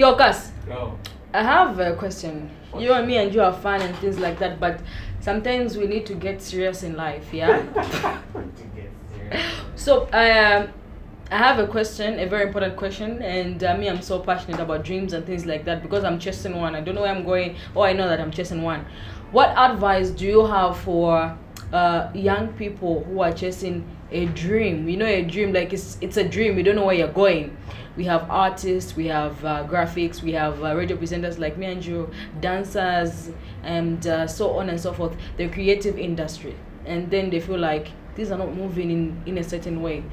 Yo, Gus, Go. I have a question. You and me and you are fun and things like that, but sometimes we need to get serious in life, yeah? To get serious. So, I have a question, a very important question, and me, I'm so passionate about dreams and things like that because I'm chasing one. I don't know where I'm going, or I know that I'm chasing one. What advice do you have for young people who are chasing a dream? You know, a dream, like it's a dream, you don't know where you're going. We have artists, we have graphics, we have radio presenters like me and you, dancers, and so on and so forth. The creative industry, and then they feel like things are not moving in a certain way.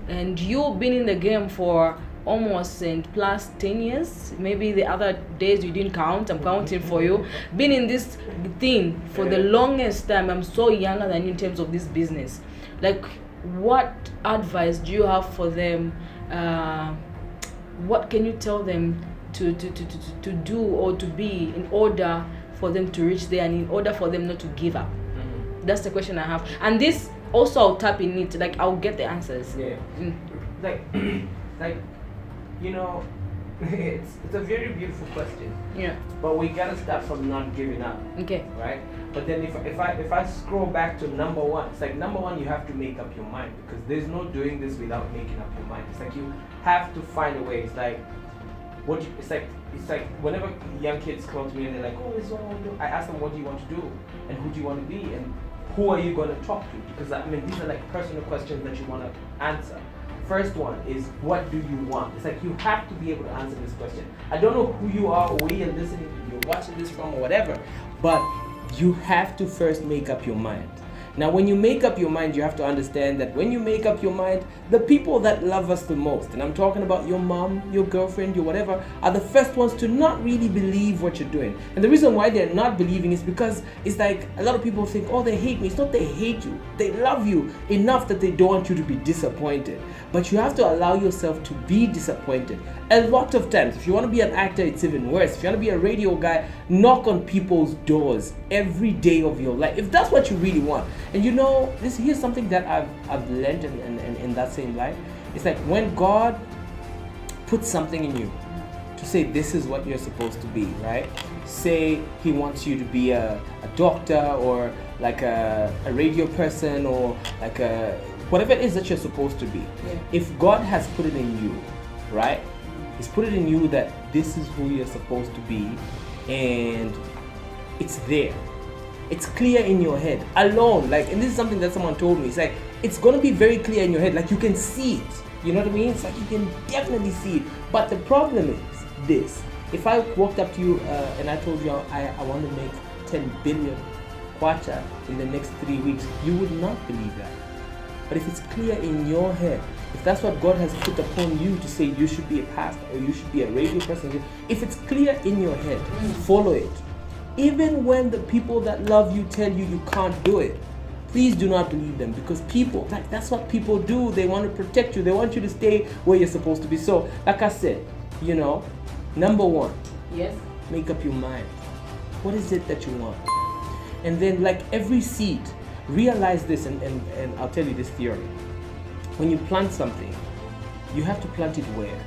And you've been in the game for almost and plus 10 years. Maybe the other days you didn't count. I'm counting for you. Been in this thing for the longest time. I'm so younger than you in terms of this business. Like, what advice do you have for them? What can you tell them to do or to be in order for them to reach there and in order for them not to give up? That's the question I have. And this also I'll tap in it, like I'll get the answers. Yeah. Like, like, you know, it's a very beautiful question. Yeah. But we gotta start from not giving up, Okay. right? But then if I scroll back to number one, it's like number one, you have to make up your mind because there's no doing this without making up your mind. It's like you have to find a way. It's like it's like whenever young kids come to me and they're like, oh, this is what I want to do. I ask them, what do you want to do, and who do you want to be, and who are you going to talk to? Because I mean, these are like personal questions that you want to answer. First one is, what do you want? It's like you have to be able to answer this question. I don't know who you are or where you're listening, you're watching this from or whatever, but you have to first make up your mind. Now, when you make up your mind, you have to understand that when you make up your mind, the people that love us the most, and I'm talking about your mom, your girlfriend, your whatever, are the first ones to not really believe what you're doing. And the reason why they're not believing is because it's like a lot of people think, oh, they hate me. It's not they hate you. They love you enough that they don't want you to be disappointed. But you have to allow yourself to be disappointed. A lot of times, if you want to be an actor, it's even worse. If you want to be a radio guy, knock on people's doors every day of your life. If that's what you really want. And you know, here's something that I've learned in that same life. It's like when God puts something in you to say this is what you're supposed to be, right? Say he wants you to be a doctor or like a radio person or like whatever it is that you're supposed to be. Yeah. If God has put it in you, right? He's put it in you that this is who you're supposed to be, and it's there. It's clear in your head alone. Like, and this is something that someone told me. It's like it's gonna be very clear in your head. Like you can see it. You know what I mean? It's like you can definitely see it. But the problem is this: if I walked up to you and I told you I want to make 10 billion kwacha in the next 3 weeks, you would not believe that. But if it's clear in your head, if that's what God has put upon you to say you should be a pastor or you should be a radio person, if it's clear in your head, follow it. Even when the people that love you tell you can't do it, please do not believe them, because people, like, that's what people do. They want to protect you. They want you to stay where you're supposed to be. So, like I said, you know, number one, Yes. make up your mind. What is it that you want? And then, like every seed, realize this, and I'll tell you this theory. When you plant something, you have to plant it where?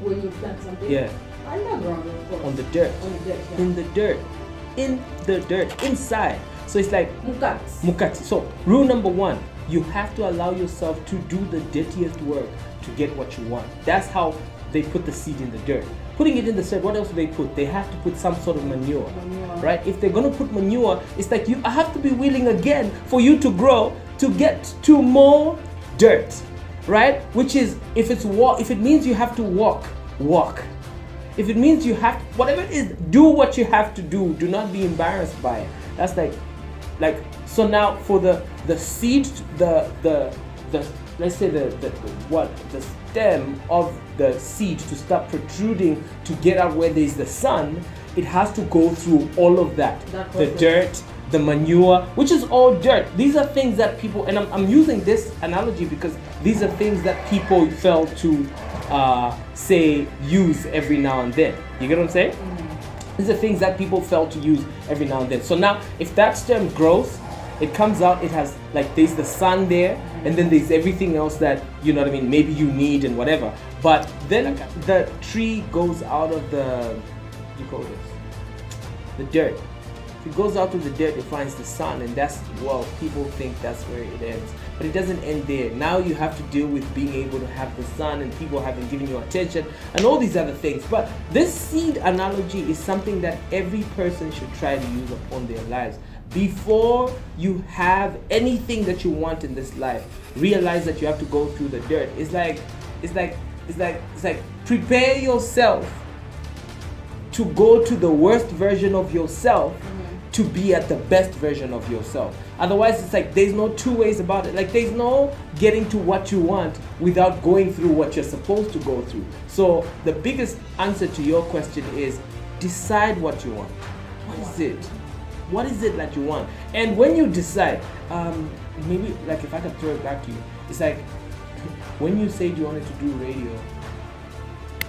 When you plant something? Yeah. Underground, of course. On the dirt. On the dirt, yeah. In the dirt. In the dirt. Inside. So it's like Mukats. mukati. So rule number one, you have to allow yourself to do the dirtiest work to get what you want. That's how they put the seed in the dirt. Putting it in the dirt, what else do they put? They have to put some sort of manure. Right? If they're gonna put manure, it's like I have to be willing again for you to grow to get to more dirt. Right? Which is, if it means you have to walk. If it means you have to, whatever it is, do what you have to do. Do not be embarrassed by it. That's like so now for the seed, the let's say the stem of the seed to start protruding to get out where there's the sun, it has to go through all of that. The dirt, the manure, which is all dirt. These are things that people, and I'm using this analogy because these are things that people fail to say use every now and then. You get what I'm saying? Mm-hmm. These are things that people fail to use every now and then. So now, if that stem grows, it comes out, it has, like, there's the sun there, and then there's everything else that, you know what I mean, maybe you need and whatever. But then the tree goes out of the, what do you call this? The dirt. If it goes out of the dirt, it finds the sun, and that's, well, people think that's where it ends. But it doesn't end there. Now you have to deal with being able to have the sun and people having given you attention and all these other things. But this seed analogy is something that every person should try to use upon their lives. Before you have anything that you want in this life, realize that you have to go through the dirt. It's like prepare yourself to go to the worst version of yourself to be at the best version of yourself. Otherwise, it's like there's no two ways about it. Like there's no getting to what you want without going through what you're supposed to go through. So the biggest answer to your question is decide what you want. What is it? What is it that you want? And when you decide, maybe like if I could throw it back to you, it's like when you said you wanted to do radio,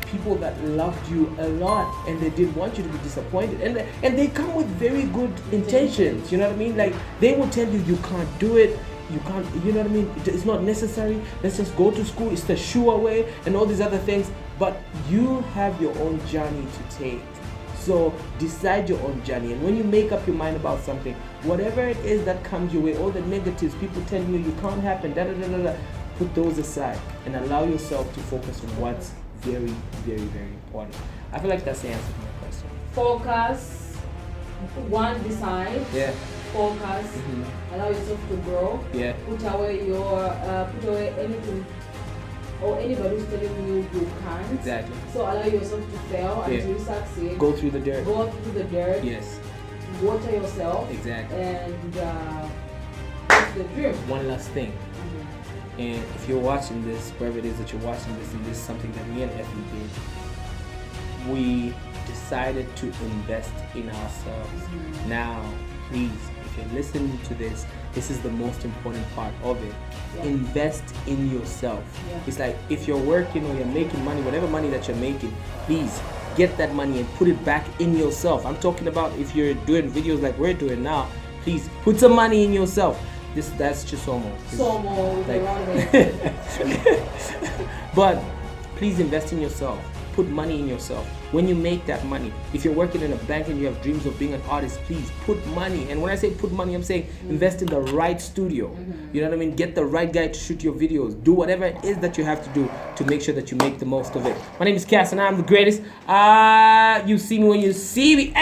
people that loved you a lot and they didn't want you to be disappointed, and they come with very good intentions, you know what I mean? Like they will tell you you can't do it, you can't, you know what I mean? It's not necessary, let's just go to school, it's the sure way, and all these other things. But you have your own journey to take. So decide your own journey, and when you make up your mind about something, whatever it is that comes your way, all the negatives, people telling you can't happen, put those aside and allow yourself to focus on what's very, very, very important. I feel like that's the answer to my question. Focus. One, decide. Yeah. Focus. Allow yourself to grow. Yeah. Put away anything or anybody who's telling you you can't. Exactly. So allow yourself to fail until you succeed. Go through the dirt. Go through the dirt. Yes. Water yourself. Exactly. And that's the dream. One last thing. And if you're watching this, wherever it is that you're watching this, and this is something that me and Effie did, we decided to invest in ourselves. Now, please, if you're listening to this, this is the most important part of it. Yeah. Invest in yourself. Yeah. It's like if you're working or you're making money, whatever money that you're making, please get that money and put it back in yourself. I'm talking about if you're doing videos like we're doing now, please put some money in yourself. That's just almost. Like, but please invest in yourself. Put money in yourself. When you make that money, if you're working in a bank and you have dreams of being an artist, please put money. And when I say put money, I'm saying invest in the right studio. You know what I mean? Get the right guy to shoot your videos. Do whatever it is that you have to do to make sure that you make the most of it. My name is Cass and I'm the greatest. You see me when you see me.